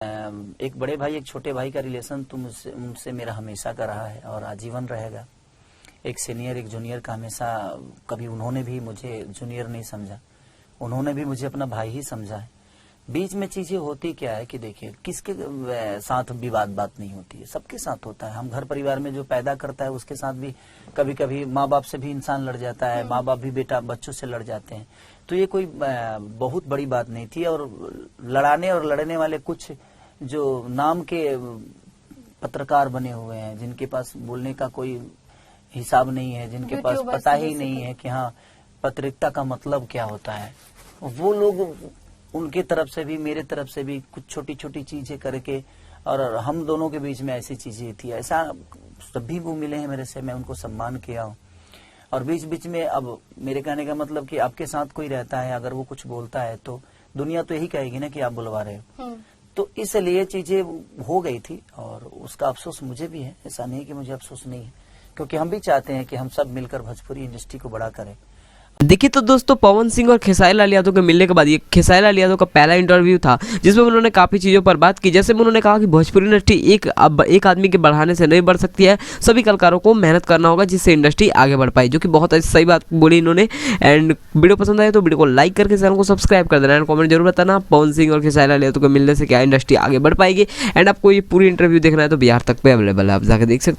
एक बड़े भाई एक छोटे भाई का रिलेशन तो मुझसे मेरा हमेशा का रहा है और आजीवन रहेगा। एक सीनियर एक जूनियर का हमेशा, कभी उन्होंने भी मुझे जूनियर नहीं समझा, उन्होंने भी मुझे अपना भाई ही समझा है। बीच में चीजें होती क्या है कि देखिए, किसके साथ विवाद बात नहीं होती है, सबके साथ होता है। हम घर परिवार में जो पैदा करता है उसके साथ भी कभी कभी माँ बाप से भी इंसान लड़ जाता है, माँ बाप भी बेटा बच्चों से लड़ जाते हैं। तो ये कोई बहुत बड़ी बात नहीं थी। और लड़ाने और लड़ने वाले कुछ जो नाम के पत्रकार बने हुए हैं, जिनके पास बोलने का कोई हिसाब नहीं है, जिनके पास पता ही नहीं है कि हाँ पत्रिका का मतलब क्या होता है, वो लोग, उनके तरफ से भी मेरे तरफ से भी कुछ छोटी छोटी चीजें करके, और हम दोनों के बीच में ऐसी चीजें थी। ऐसा सभी वो मिले हैं मेरे से, मैं उनको सम्मान किया हूँ। और बीच बीच में, अब मेरे कहने का मतलब कि आपके साथ कोई रहता है, अगर वो कुछ बोलता है तो दुनिया तो यही कहेगी ना कि आप बुलवा रहे हो। तो इसलिए चीजें हो गई थी और उसका अफसोस मुझे भी है। ऐसा नहीं कि मुझे अफसोस नहीं है, क्योंकि हम भी चाहते हैं कि हम सब मिलकर भोजपुरी इंडस्ट्री को बड़ा करें। देखिए तो दोस्तों, पवन सिंह और खेसारी लाल यादव के मिलने के बाद ये खेसारी लाल यादव का पहला इंटरव्यू था, जिसमें उन्होंने काफ़ी चीज़ों पर बात की। जैसे में उन्होंने कहा कि भोजपुरी इंडस्ट्री एक आदमी के बढ़ाने से नहीं बढ़ सकती है, सभी कलाकारों को मेहनत करना होगा जिससे इंडस्ट्री आगे बढ़ पाए, जो कि बहुत सही बात बोली इन्होंने। एंड वीडियो पसंद आए तो वीडियो को लाइक करके चैनल को सब्सक्राइब कर देना एंड कॉमेंट जरूर बताना पवन सिंह और खेसारी लाल यादव के मिलने से क्या इंडस्ट्री आगे बढ़ पाएगी। एंड आपको ये पूरी इंटरव्यू देखना है तो बिहार तक पे अवेलेबल है, आप जाकर देख सकते हैं।